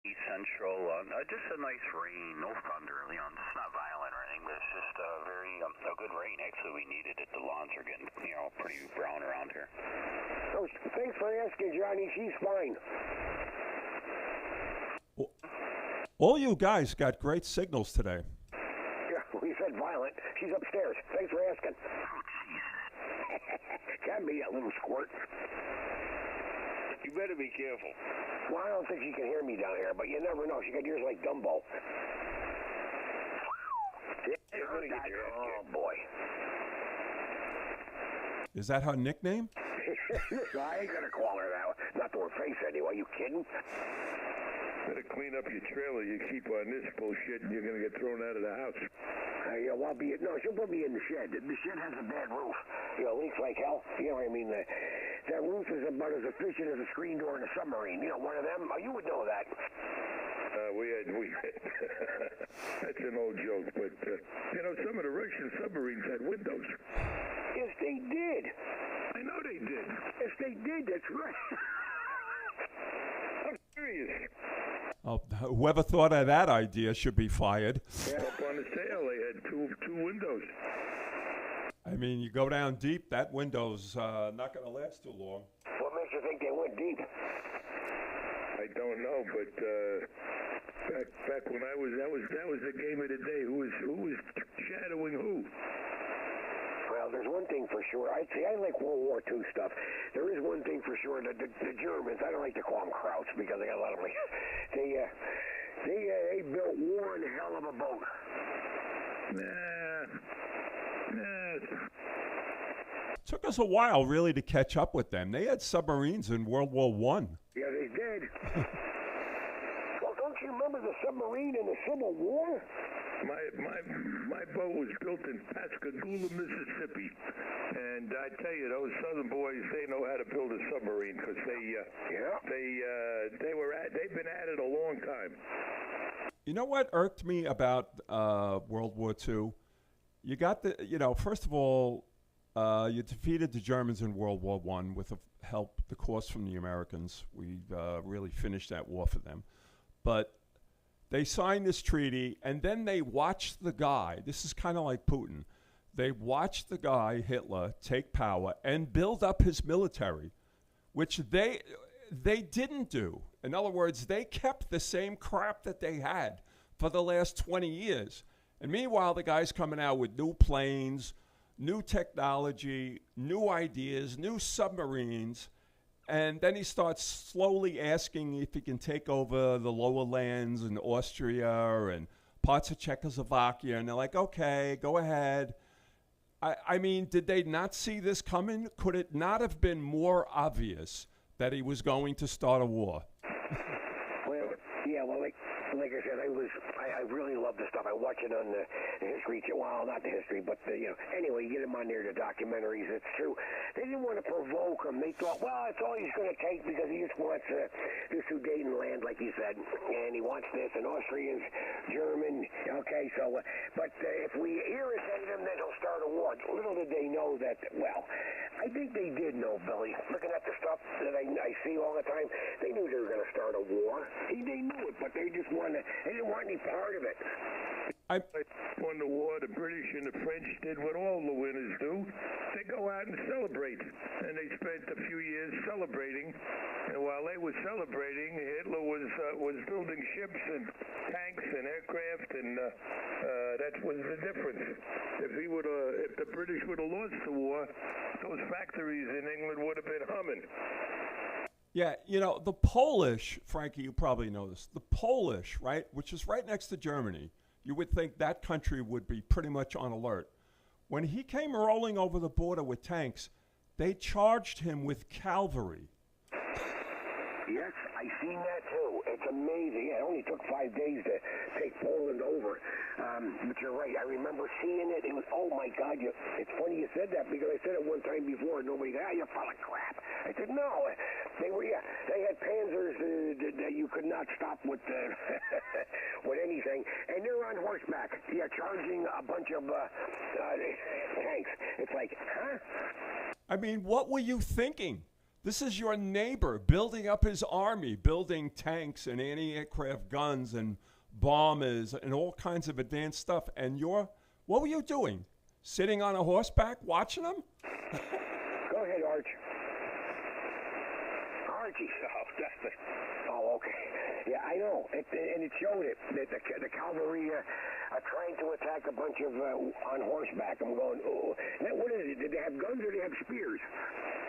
East Central, just a nice rain, no thunder. It's not violent or anything, but it's just a good rain. Actually, we needed it. The lawns are getting, pretty brown around here. Oh, thanks for asking, Johnny. She's fine. All you guys got great signals today. Yeah, we said violent. She's upstairs. Thanks for asking. Can be a little squirt. You better be careful. Well, I don't think she can hear me down here, but you never know. She got ears like Dumbo. Oh, boy. Is that her nickname? I ain't going to call her that. Not to her face, anyway. You kidding? Better clean up your trailer. You keep on this bullshit, and you're going to get thrown out of the house. Yeah, well, she'll put me in the shed. The shed has a bad roof. Leaks like hell. You know what I mean? That roof is about as efficient as a screen door in a submarine. One of them. You would know that. We had that's an old joke, but, some of the Russian submarines had windows. Yes, they did. I know they did. Yes, they did. That's right. I'm serious. Oh, whoever thought of that idea should be fired. Yeah, up on the sail, they had two windows. I mean, you go down deep, that window's not going to last too long. What makes you think they went deep? I don't know, but back when I was, that was the game of the day. Who was shadowing who? Well, there's one thing for sure. I'd say I like World War II stuff. There is one thing for sure. The Germans, I don't like to call them Krauts because they got a lot of money. They built one hell of a boat. Nah. Took us a while, really, to catch up with them. They had submarines in World War I. Yeah, they did. Well, don't you remember the submarine in the Civil War? My boat was built in Pascagoula, Mississippi, and I tell you, those Southern boys, they know how to build a submarine because they've been at it a long time. You know what irked me about World War II? You got first of all, you defeated the Germans in World War I with the help, the course from the Americans. We really finished that war for them. But they signed this treaty, and then they watched the guy. This is kind of like Putin. They watched the guy, Hitler, take power and build up his military, which they didn't do. In other words, they kept the same crap that they had for the last 20 years. And meanwhile, the guy's coming out with new planes, new technology, new ideas, new submarines. And then he starts slowly asking if he can take over the lower lands in Austria and parts of Czechoslovakia. And they're like, okay, go ahead. I mean, did they not see this coming? Could it not have been more obvious that he was going to start a war? Well, like I said, I really love this stuff. I watch it on the History Channel. Well, not the history, but anyway, you get them on there, the documentaries. It's true. They didn't want to provoke him. They thought, well, it's all he's going to take because he just wants the Sudetenland, like you said, and he wants this, and Austrians, German. Okay, so, but if we irritate him, then he'll start a war. Little did they know that. Well, I think they did know, Billy. Looking at the stuff that I see all the time, they knew they were going to start a war. They knew it, but they didn't want any part of it. Won the war, the British and the French did what all the winners do. They go out and celebrate. And they spent a few years celebrating. And while they were celebrating, Hitler was building ships and tanks and aircraft, and that was the difference. If the British would have lost the war, those factories in England would have been humming. Yeah, the Polish, Frankie, you probably know this. The Polish, right, which is right next to Germany, you would think that country would be pretty much on alert. When he came rolling over the border with tanks, they charged him with cavalry. Yes, I seen that too. It's amazing. It only took 5 days to take Poland over. But you're right. I remember seeing it. It was, oh my God. It's funny you said that because I said it one time before. And nobody said, you're full of crap. I said, no. They had Panzers that you could not stop with with anything. And they're on horseback. Yeah, charging a bunch of tanks. It's like, huh? I mean, what were you thinking? This is your neighbor building up his army, building tanks and anti-aircraft guns and bombers and all kinds of advanced stuff. And what were you doing? Sitting on a horseback watching them? Go ahead, Arch. Archie. Oh, okay. Yeah, I know. And it showed it. That the cavalry are trying to attack a bunch of on horseback. I'm going, oh. Now, what is it? Did they have guns or did they have spears?